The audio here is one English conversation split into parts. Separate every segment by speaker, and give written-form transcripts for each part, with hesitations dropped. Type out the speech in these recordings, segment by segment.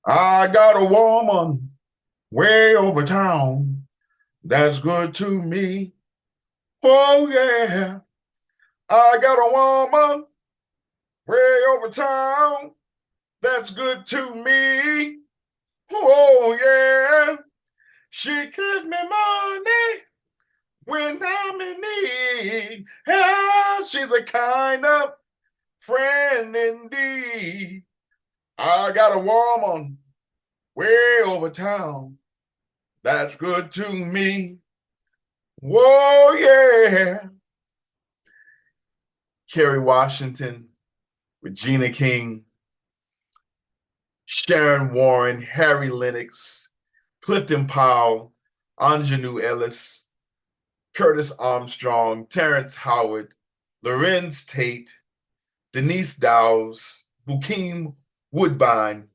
Speaker 1: I got a woman way over town that's good to me. Oh, yeah. I got a woman way over town that's good to me. Oh, yeah. She gives me money when I'm in need. Yeah, she's a kind of friend indeed. I got a woman way over town that's good to me. Whoa, yeah. Kerry Washington, Regina King, Sharon Warren, Harry Lennox, Clifton Powell, Anjanou Ellis, Curtis Armstrong, Terrence Howard, Lorenz Tate, Denise Dowes, Bokeem Woodbine,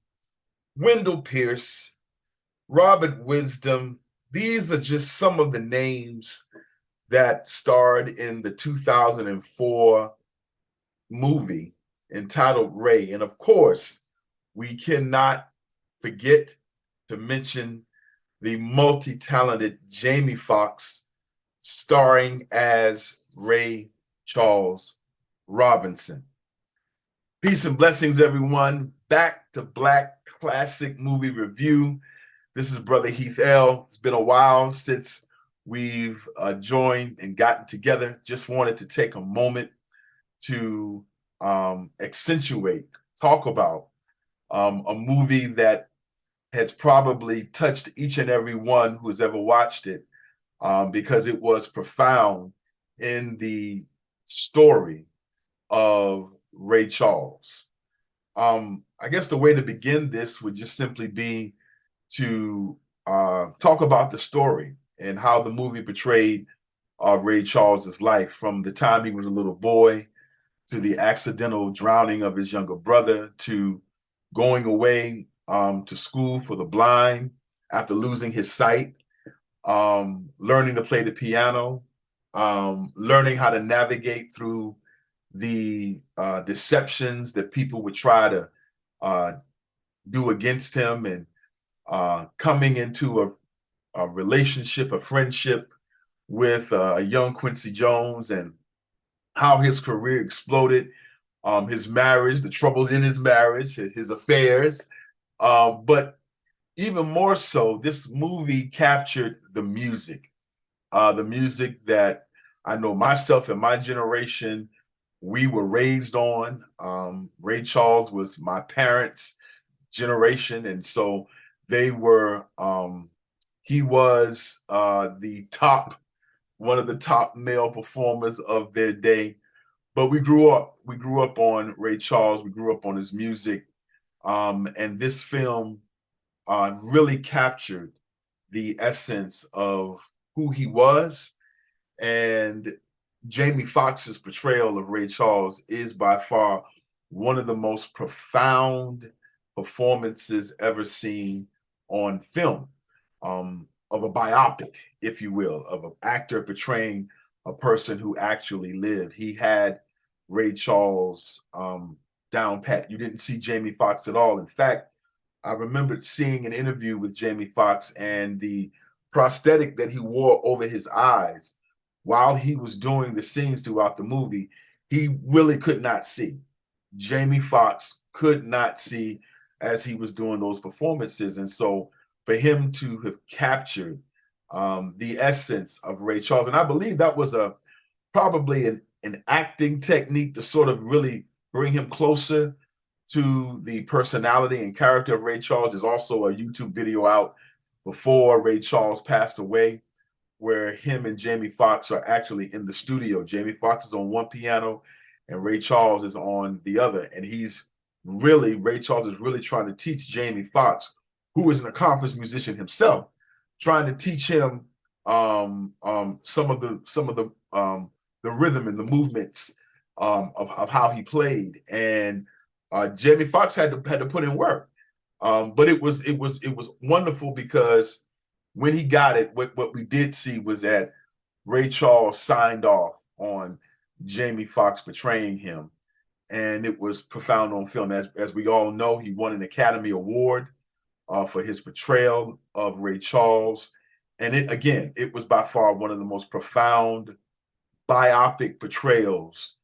Speaker 1: Wendell Pierce, Robert Wisdom. These are just some of the names that starred in the 2004 movie entitled Ray. And of course, we cannot forget to mention the multi-talented Jamie Foxx starring as Ray Charles Robinson. Peace and blessings, everyone. Back to Black Classic Movie Review. This is Brother Heath L. It's been a while since we've joined and gotten together. Just wanted to take a moment to accentuate, talk about a movie that has probably touched each and every one who has ever watched it because it was profound in the story of Ray Charles. I guess the way to begin this would just simply be to talk about the story and how the movie portrayed Ray Charles's life from the time he was a little boy to the accidental drowning of his younger brother to going away to school for the blind after losing his sight, learning to play the piano, learning how to navigate through the deceptions that people would try to uh, do against him, and coming into a relationship, a friendship with a young Quincy Jones, and how his career exploded, his marriage, the troubles in his marriage, his affairs. But even more so, this movie captured the music that I know myself and my generation, we were raised on. Ray Charles was my parents' generation. And so they were, he was one of the top male performers of their day. But we grew up on Ray Charles, we grew up on his music. And this film really captured the essence of who he was. And Jamie Foxx's portrayal of Ray Charles is by far one of the most profound performances ever seen on film, of a biopic, if you will, of an actor portraying a person who actually lived. He had Ray Charles down pat. You didn't see Jamie Foxx at all. In fact, I remembered seeing an interview with Jamie Foxx, and the prosthetic that he wore over his eyes while he was doing the scenes throughout the movie, he really could not see. Jamie Foxx could not see as he was doing those performances. And so for him to have captured the essence of Ray Charles, and I believe that was probably an acting technique to sort of really bring him closer to the personality and character of Ray Charles. There's also a YouTube video out before Ray Charles passed away where him and Jamie Foxx are actually in the studio. Jamie Foxx is on one piano and Ray Charles is on the other. And Ray Charles is really trying to teach Jamie Foxx, who is an accomplished musician himself, trying to teach him some of the rhythm and the movements of how he played. And Jamie Foxx had to put in work. But it was wonderful because when he got it, what we did see was that Ray Charles signed off on Jamie Foxx portraying him, and it was profound on film. As we all know, he won an Academy Award for his portrayal of Ray Charles. And it was by far one of the most profound biopic portrayals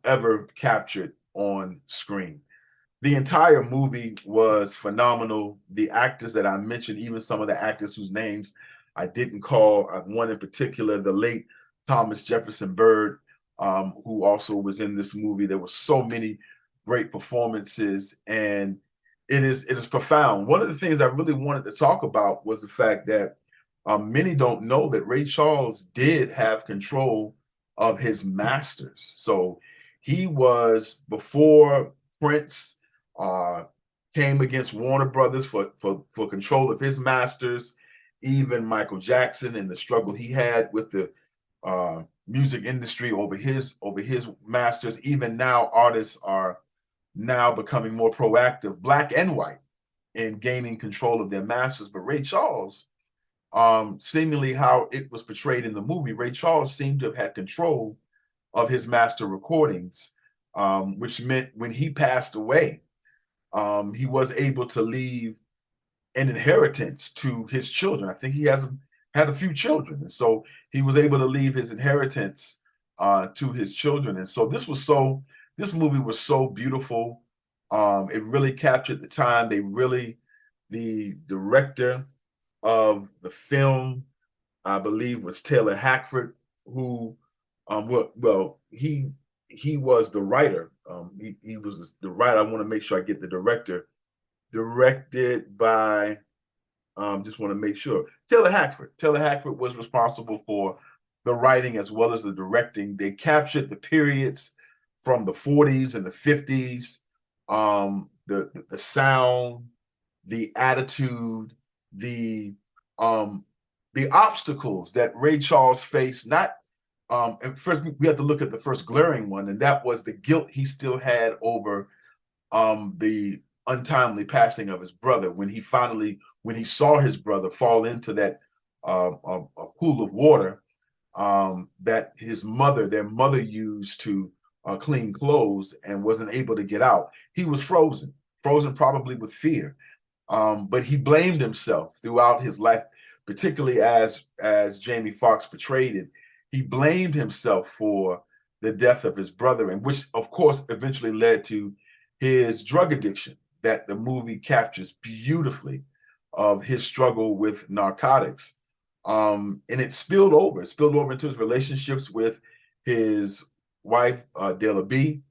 Speaker 1: ever captured on screen. The entire movie was phenomenal. The actors that I mentioned, even some of the actors whose names I didn't call, one in particular, the late Thomas Jefferson Byrd, who also was in this movie. There were so many great performances, and it is profound. One of the things I really wanted to talk about was the fact that many don't know that Ray Charles did have control of his masters. So he was, before Prince came against Warner Brothers for control of his masters, even Michael Jackson and the struggle he had with the music industry over his masters. Even now, artists are now becoming more proactive, black and white, in gaining control of their masters. But Ray Charles, seemingly how it was portrayed in the movie, Ray Charles seemed to have had control of his master recordings, which meant when he passed away, he was able to leave an inheritance to his children. I think he had a few children, and so he was able to leave his inheritance to his children. And so this movie was so beautiful. It really captured the time. The director of the film, I believe, was Taylor Hackford, who he was the writer. He was the writer. I want to make sure I get the director. Directed by, just want to make sure, Taylor Hackford. Taylor Hackford was responsible for the writing as well as the directing. They captured the periods from the 40s and the 50s, the sound, the attitude, the obstacles that Ray Charles faced. Not and first we have to look at the first glaring one, and that was the guilt he still had over the untimely passing of his brother. When he saw his brother fall into that a pool of water that their mother used to clean clothes, and wasn't able to get out. He was frozen probably with fear. But he blamed himself throughout his life, particularly as Jamie Foxx portrayed it. He blamed himself for the death of his brother, and which, of course, eventually led to his drug addiction that the movie captures beautifully, of his struggle with narcotics. And it spilled over into his relationships with his wife, Della B,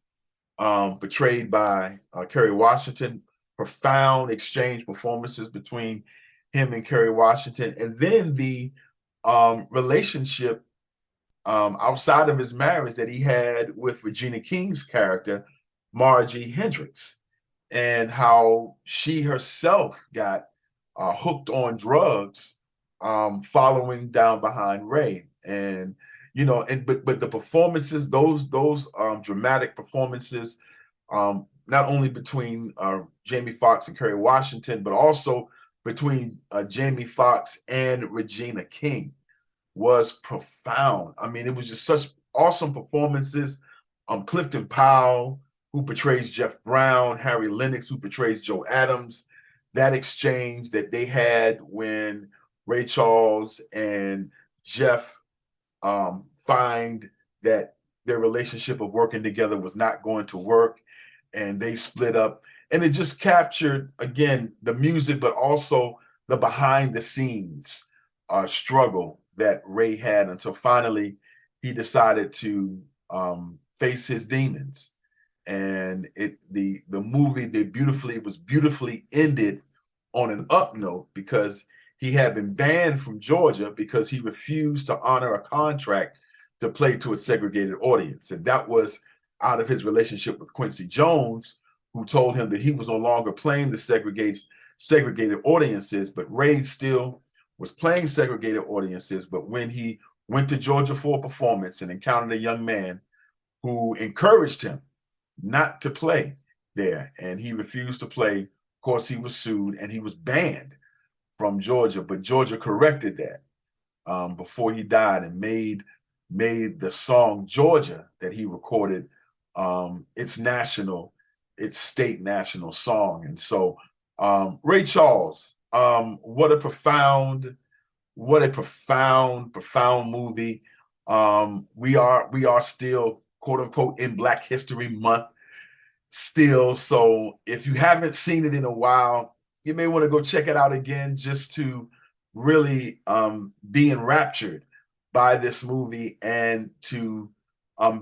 Speaker 1: portrayed by Kerry Washington. Profound exchange performances between him and Kerry Washington. And then the relationship outside of his marriage that he had with Regina King's character, Margie Hendricks, and how she herself got hooked on drugs following down behind Ray. And but the performances, those dramatic performances, not only between Jamie Foxx and Kerry Washington, but also between Jamie Foxx and Regina King, was profound. I mean, it was just such awesome performances. Clifton Powell, who portrays Jeff Brown, Harry Lennox, who portrays Joe Adams, that exchange that they had when Ray Charles and Jeff find that their relationship of working together was not going to work, and they split up. And it just captured, again, the music, but also the behind the scenes struggle that Ray had, until finally he decided to face his demons. And the movie was beautifully ended on an up note, because he had been banned from Georgia because he refused to honor a contract to play to a segregated audience. And that was out of his relationship with Quincy Jones, who told him that he was no longer playing the segregated audiences. But Ray still was playing segregated audiences. But when he went to Georgia for a performance and encountered a young man who encouraged him not to play there, and he refused to play, of course, he was sued and he was banned from Georgia. But Georgia corrected that before he died, and made the song Georgia that he recorded its state national song. And so Ray Charles, what a profound movie. We are still quote unquote in Black History Month still. So if you haven't seen it in a while, you may want to go check it out again just to really be enraptured by this movie and to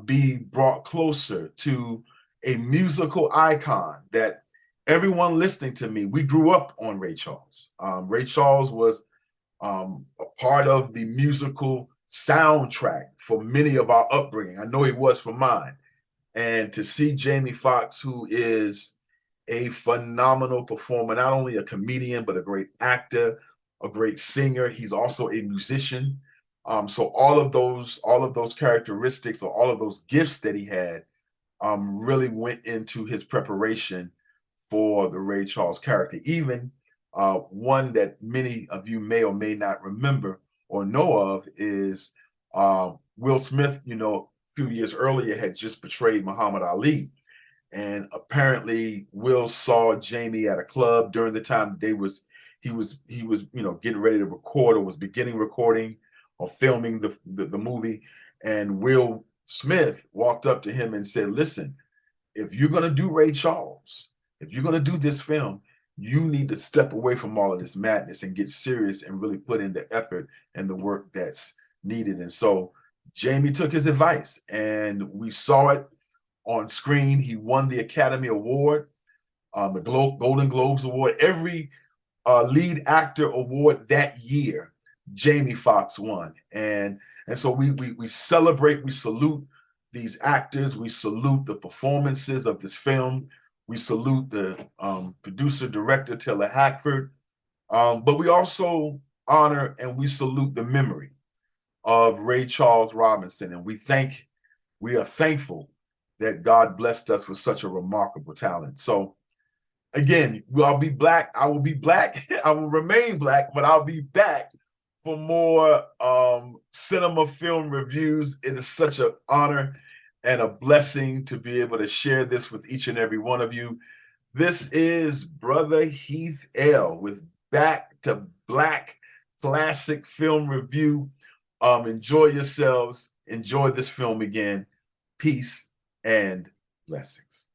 Speaker 1: be brought closer to a musical icon that everyone listening to me, we grew up on Ray Charles. Ray Charles was a part of the musical soundtrack for many of our upbringing. I know he was for mine. And to see Jamie Foxx, who is a phenomenal performer, not only a comedian, but a great actor, a great singer. He's also a musician. So all of those characteristics or all of those gifts that he had really went into his preparation for the Ray Charles character. Even one that many of you may or may not remember or know of is Will Smith. A few years earlier had just portrayed Muhammad Ali, and apparently Will saw Jamie at a club during the time he was getting ready to record or was beginning recording or filming the movie, and Will Smith walked up to him and said, "Listen, if you're going to do Ray Charles, if you're going to do this film, you need to step away from all of this madness and get serious and really put in the effort and the work that's needed." And so Jamie took his advice, and we saw it on screen. He won the Academy Award, the Golden Globes Award, every lead actor award that year. Jamie Foxx won, and so we celebrate, we salute these actors, we salute the performances of this film, we salute the producer director Taylor Hackford, but we also honor and we salute the memory of Ray Charles Robinson, and we are thankful that God blessed us with such a remarkable talent. So again, I'll be black. I will be black. I will remain black, but I'll be back for more cinema film reviews. It is such an honor and a blessing to be able to share this with each and every one of you. This is Brother Heath L with Back to Black Classic Film Review. Enjoy yourselves. Enjoy this film again. Peace and blessings.